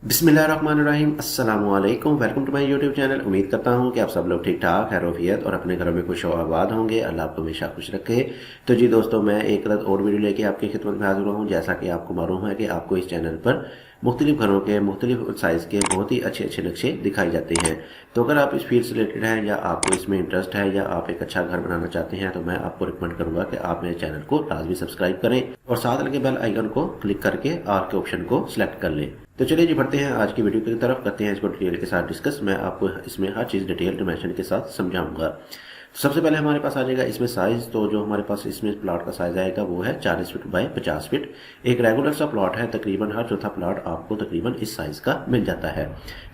बिस्मिल्लाहिर्रहमानिर्रहीम अस्सलामुअलैकुम। Welcome to my YouTube channel. उम्मीद करता हूँ कि आप सब लोग ठीक ठाक खैरियत और अपने घरों में खुश और आबाद होंगे। अल्लाह आपको हमेशा खुश रखे। तो जी दोस्तों, मैं एक और वीडियो लेके आपकी खिदमत में हाजिर हुआ हूँ। जैसा कि आपको मालूम है कि आपको इस चैनल पर मुख्तलिफ घरों के मुख्तलिफ साइज़ के बहुत ही अच्छे अच्छे नक्शे दिखाई जाते हैं। तो अगर आप इस फील्ड से रिलेटेड हैं या आपको इसमें इंटरेस्ट है या आप एक अच्छा घर बनाना चाहते हैं तो मैं आपको रिकमेंड करूंगा कि आप मेरे चैनल को लाजमी सब्सक्राइब करें और साथ लगे बेल आइकन को क्लिक करके ऑल के ऑप्शन को सिलेक्ट कर लें। तो चलिए जी, बढ़ते हैं आज की वीडियो की तरफ, करते हैं इसको डिटेल के साथ डिस्कस। मैं आपको इसमें हर चीज़ डिटेल डिमेंशन के साथ समझाऊंगा। तो सबसे पहले हमारे पास आ जाएगा इसमें साइज़। तो जो हमारे पास इसमें प्लॉट का साइज़ आएगा वो है 40 फीट बाय 50 फीट। एक रेगुलर सा प्लॉट है, तकरीबन हर चौथा प्लॉट आपको तकरीबन इस साइज़ का मिल जाता है।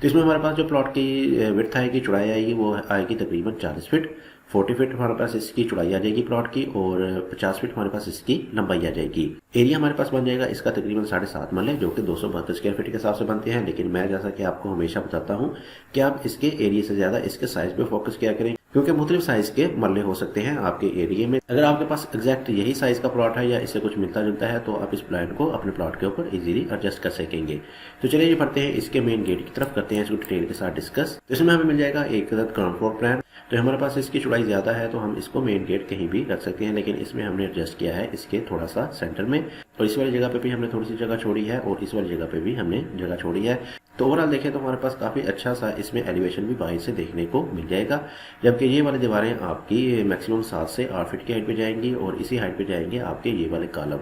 तो इसमें हमारे पास जो प्लॉट की विड्थ आएगी, चौड़ाई आएगी, वो आएगी तकरीबन 40 फीट। 40 फीट हमारे पास इसकी चौड़ाई आ जाएगी प्लॉट की और 50 फीट हमारे पास इसकी लंबाई आ जाएगी। एरिया हमारे पास बन जाएगा इसका तकरीबन 7.5 मरले, जो कि 272 स्क्वायर फीट के हिसाब से बनते हैं। लेकिन मैं जैसा कि आपको हमेशा बताता हूँ कि आप इसके एरिया से ज़्यादा इसके साइज़ पे फोकस किया करें, क्योंकि मुख्तलिफ साइज़ के मरले हो सकते हैं आपके एरिया में। अगर आपके पास एग्जैक्ट यही साइज़ का प्लॉट है या इससे कुछ मिलता जुलता है तो आप इस प्लान को अपने प्लॉट के ऊपर इजीली एडजस्ट कर सकेंगे। तो चलिए ये बढ़ते हैं इसके मेन गेट की तरफ, करते हैं इसको डिटेल के साथ डिस्कस। तो इसमें हमें मिल जाएगा एक ग्राउंड फ्लोर प्लान। तो हमारे पास इसकी चौड़ाई ज़्यादा है तो हम इसको मेन गेट कहीं भी रख सकते हैं, लेकिन इसमें हमने एडजस्ट किया है इसके थोड़ा सा सेंटर में, और इस वाली जगह पे भी हमने थोड़ी सी जगह छोड़ी है और इस वाली जगह पे भी हमने जगह छोड़ी है। तो ओवरऑल देखें तो हमारे पास काफ़ी अच्छा सा इसमें एलिवेशन भी बाहर से देखने को मिल जाएगा। जबकि ये वाली दीवारें आपकी मैक्सिमम 7 से 8 फीट की हाइट पे जाएंगी और इसी हाइट पे जाएंगे आपके ये वाले कॉलम।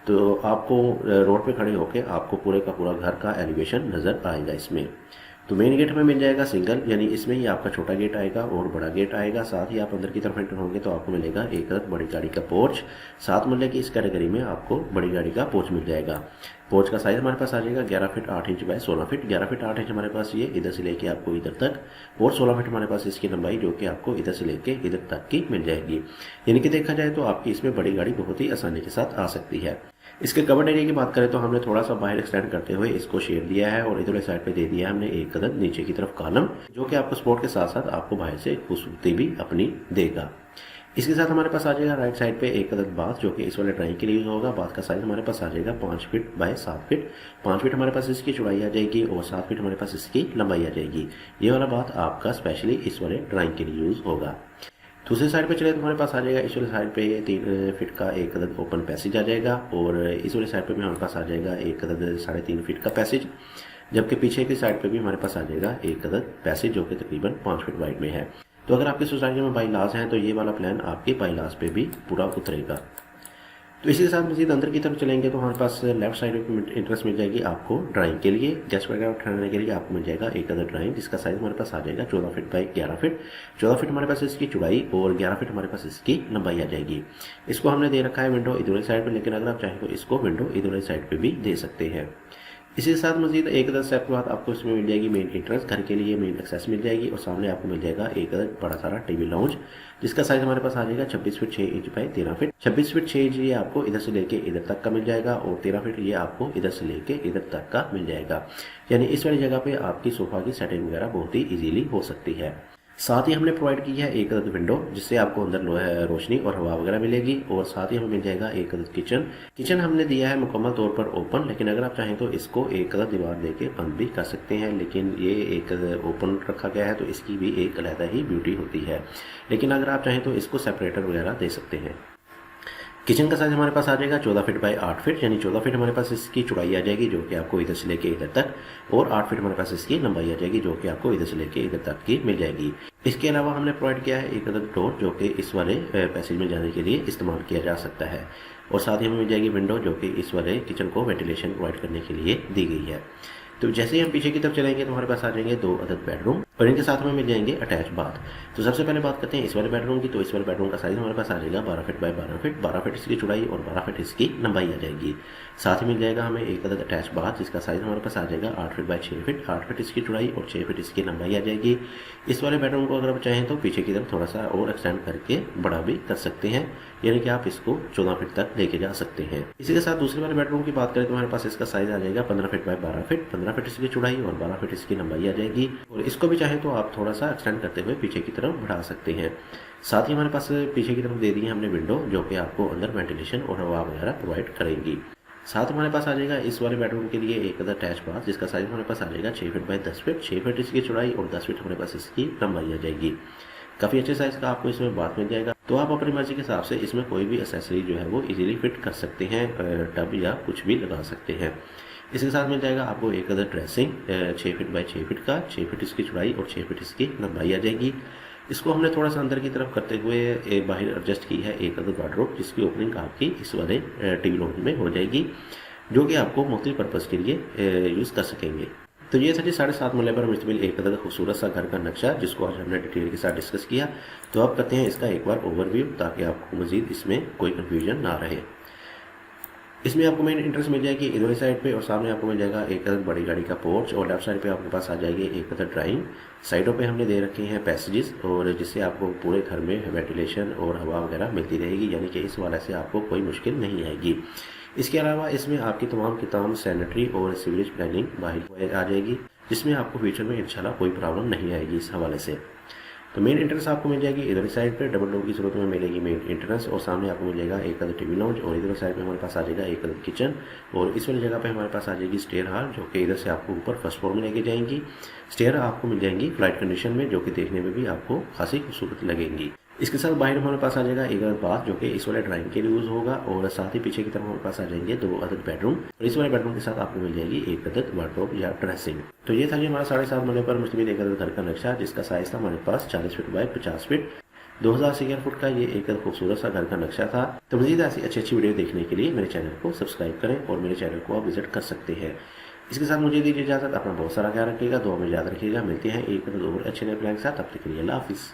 तो आपको रोड पे खड़े होकर आपको पूरे का पूरा घर का एलिवेशन नज़र आएगा इसमें। तो मेन गेट हमें मिल जाएगा सिंगल, यानी इसमें ही आपका छोटा गेट आएगा और बड़ा गेट आएगा। साथ ही आप अंदर की तरफ एंटर होंगे तो आपको मिलेगा एक बड़ी गाड़ी का पोर्च। 7 मरले की इस कैटेगरी में आपको बड़ी गाड़ी का पोर्च मिल जाएगा। पोर्च का साइज हमारे पास आ जाएगा 11 feet 8 inch by 16 feet. 11 feet 8 inch हमारे पास ये इधर से लेके आपको इधर तक, और 16 फीट हमारे पास इसकी लंबाई जो कि आपको इधर से लेके इधर तक की मिल जाएगी। यानी कि देखा जाए तो आपकी इसमें बड़ी गाड़ी बहुत ही आसानी के साथ आ सकती है। इसके कवर्ड एरिया की बात करें तो हमने थोड़ा सा बाहर एक्सटेंड करते हुए इसको शेड दिया है और इधर साइड पे दे दिया है हमने एक कदम नीचे की तरफ कॉलम, जो कि आपको सपोर्ट के साथ साथ आपको बाहर से खूबसूरती भी अपनी देगा। इसके साथ हमारे पास आ जाएगा राइट साइड पे एक अदद बाथ, जो कि इस वाले ड्राइंग के लिए यूज होगा। बाथ का साइज हमारे पास आ जाएगा 5 फीट बाय 7 फीट। 5 फीट हमारे पास इसकी चौड़ाई आ जाएगी और 7 फीट हमारे पास इसकी लंबाई आ जाएगी। ये वाला बाथ आपका स्पेशली इस वाले ड्राइंग के लिए यूज होगा। दूसरी साइड पे चले तो हमारे पास आ जाएगा इस वाले साइड पे 3 फीट का एक अदद ओपन पैसेज आ जाएगा और इस वाले साइड पे भी हमारे पास आ जाएगा एक अदद 3.5 फीट का पैसेज। जबकि पीछे की साइड पे भी हमारे पास आ जाएगा एक अदद पैसेज, जो कि तकरीबन 5 फीट वाइड में है। तो अगर आपकी सोसाइटी में बाईलाज हैं तो ये वाला प्लान आपके बाईलाज पे भी पूरा उतरेगा। तो इसी के साथ मजीद अंदर की तरफ चलेंगे तो हमारे पास लेफ्ट साइड में इंटरेस्ट मिल जाएगी आपको ड्राइंग के लिए। गेस्ट वगैरह ठहरने के लिए आपको मिल जाएगा एक अदर ड्राइंग, जिसका साइज हमारे पास आ जाएगा 14 फीट बाई 11 फीट। 14 फीट हमारे पास इसकी चौड़ाई और 11 फीट हमारे पास इसकी लंबाई आ जाएगी। इसको हमने दे रखा है विंडो इधर वाली साइड पर, लेकिन अगर आप चाहें तो इसको विंडो इधर वाली साइड पर भी दे सकते हैं। इसी के साथ मजीद एक अदर स्टेप के बाद आपको इसमें मिल जाएगी मेन एंट्रेंस, घर के लिए मेन एक्सेस मिल जाएगी और सामने आपको मिल जाएगा एक अदर बड़ा सारा टीवी लाउंज, जिसका साइज हमारे पास आ जाएगा 26 feet 6 inch by 13 feet. 26 feet 6 inch ये आपको इधर से लेके इधर तक का मिल जाएगा और 13 फीट ये आपको इधर से लेके इधर तक का मिल जाएगा। यानी इस वाली जगह पे आपकी सोफा की सेटिंग वगैरह बहुत ही इजीली हो सकती है। साथ ही हमने प्रोवाइड की है एक अदद विंडो, जिससे आपको अंदर रोशनी और हवा वगैरह मिलेगी, और साथ ही हमें मिल जाएगा एक अदद किचन हमने दिया है मुकम्मल तौर पर ओपन, लेकिन अगर आप चाहें तो इसको एक अदद दीवार देके बंद भी कर सकते हैं, लेकिन ये एक ओपन रखा गया है तो इसकी भी एक अलग ही ब्यूटी होती है। लेकिन अगर आप चाहें तो इसको सेपरेटर वगैरह दे सकते हैं। किचन का साइज हमारे पास आ जाएगा 14 फीट बाई 8 फीट, यानी 14 फीट हमारे पास इसकी चौड़ाई आ जाएगी, जो कि आपको इधर से लेके इधर तक, और 8 फीट हमारे पास इसकी लंबाई आ जाएगी, जो कि आपको इधर से लेके इधर तक की मिल जाएगी। इसके अलावा हमने प्रोवाइड किया है एक अदद डोर, जो कि इस वाले पैसेज में जाने के लिए इस्तेमाल किया जा सकता है, और साथ ही हमें मिल जाएगी विंडो, जो कि इस वाले किचन को वेंटिलेशन प्रोवाइड करने के लिए दी गई है। तो जैसे ही हम पीछे की तरफ चलेंगे तो हमारे पास आ जाएंगे 2 अदद बेडरूम और इनके साथ हमें मिल जाएंगे अटैच बाथ। तो सबसे पहले बात करते हैं इस वाले बेडरूम की। तो इस वाले बेडरूम का साइज हमारे पास आ जाएगा 12 फीट बाय 12 फीट। 12 फीट इसकी चौड़ाई और 12 फीट इसकी लंबाई आ जाएगी। साथ ही मिल जाएगा हमें एक अदद अटैच बाथ, जिसका साइज हमारे पास आ जाएगा 8 फीट बाय 6 फीट। 8 फीट इसकी चौड़ाई और 6 फीट इसकी लंबाई आ जाएगी। इस वाले बेडरूम को अगर आप चाहें तो पीछे की तरफ थोड़ा सा और एक्सटेंड करके बड़ा भी कर सकते हैं, यानी कि आप इसको 14 फीट तक लेके जा सकते हैं। इसी के साथ दूसरे वाले बेडरूम की बात करें तो हमारे पास इसका साइज आ जाएगा 15 फीट बाय 12 फीट। 15 फीट इसकी चौड़ाई और 12 फीट इसकी लंबाई आ जाएगी, और इसको भी चाहे तो आप थोड़ा सा एक्सटेंड करते हुए पीछे की तरफ बढ़ा सकते हैं। साथ ही हमारे पास पीछे की तरफ दे दी है हमने विंडो, जो कि आपको अंदर वेंटिलेशन और हवा वगैरह प्रोवाइड करेंगी। साथ हमारे पास आ जाएगा इस वाले बेडरूम के लिए एक अटैच बाथ, जिसका साइज हमारे पास आ जाएगा 6 फीट बाय 10 फीट। 6 फीट इसकी चौड़ाई और 10 फीट हमारे पास इसकी लंबाई आ जाएगी। काफ़ी अच्छे साइज़ का आपको इसमें बाथ मिल जाएगा। तो आप अपनी मर्जी के हिसाब से इसमें कोई भी एक्सेसरी जो है वो इजीली फिट कर सकते हैं, टब या कुछ भी लगा सकते हैं। इसके साथ मिल जाएगा आपको एक other dressing 6 feet by 6 feet का, 6 फीट इसकी चौड़ाई और 6 फीट इसकी लंबाई आ जाएगी। इसको हमने थोड़ा सा अंदर की तरफ करते हुए बाहर एडजस्ट की है एक अदर वार्डरोब, जिसकी ओपनिंग आपकी इस वाले टीवी लॉन्च में हो जाएगी, जो कि आपको मुख्तलिफ पर्पज़ के लिए यूज़ कर सकेंगे। तो ये था जी 7.5 मरले पर मुश्तमिल एक अदर खूबसूरत सा घर का नक्शा, जिसको आज हमने डिटेल के साथ डिस्कस किया। तो अब करते हैं इसका एक बार ओवरव्यू, ताकि आपको मजीद इसमें कोई कन्फ्यूजन ना रहे। इसमें आपको मेन इंटरेस्ट मिल जाएगी इधर साइड पे, और सामने आपको मिल जाएगा एक अदर बड़ी गाड़ी का पोर्च, और लेफ्ट साइड पे आपके पास आ जाएगी एक अदर ड्राइंग। साइडों पे हमने दे रखे हैं पैसेजेस, और जिससे आपको पूरे घर में वेंटिलेशन और हवा वगैरह मिलती रहेगी, यानी कि इस वाले से आपको कोई मुश्किल नहीं आएगी। इसके अलावा इसमें आपकी तमाम की तमाम सैनिटरी और सीवरेज प्लानिंग बाहर आ जाएगी, जिसमें आपको फ्यूचर में इंशाल्लाह कोई प्रॉब्लम नहीं आएगी इस हवाले से। तो मेन एंट्रेंस आपको मिल जाएगी इधर साइड पे, डबल डोर की सूरत में मिलेगी मेन एंट्रेंस, और सामने आपको मिल जाएगा एक अदर टीवी लॉन्च, और इधर साइड पे हमारे पास आ जाएगा एक अदर किचन, और इस वाली जगह पे हमारे पास आ जाएगी स्टेयर हाल, जो कि इधर से आपको ऊपर फर्स्ट फ्लोर में लेके जाएंगी। स्टेयर आपको मिल जाएंगी फ्लाइट कंडीशन में, जो कि देखने में भी आपको खासी खूबसूरत लगेंगी। इसके साथ बाहर हमारे पास आ जाएगा एक अदर बाथ, जो कि इस वाले ड्राइंग के लिए यूज़ होगा, और साथ ही पीछे की तरफ हमारे पास आ जाएंगे 2 अदर बेडरूम, और इस वाले बेडरूम के साथ आपको मिल जाएगी एक अदर वार्डरोब या ड्रेसिंग। तो ये था जी हमारा 7.5 मरले पर मुश्तमिल एक अदर घर का नक्शा, जिसका साइज था हमारे पास 40 feet by 50 feet, 2000 square foot का ये एक खूबसूरत सा घर का नक्शा था। तो मज़ीद ऐसी अच्छी वीडियो देखने के लिए मेरे चैनल को सब्सक्राइब करें, और मेरे चैनल को आप विजिट कर सकते हैं। इसके साथ मुझे दीजिए इजाज़त, अपना बहुत सारा ख्याल रखिएगा, दुआ में याद रखिएगा। मिलते हैं एक और अच्छे नए प्लान के साथ, तब तक के लिए अल्लाह हाफिज़।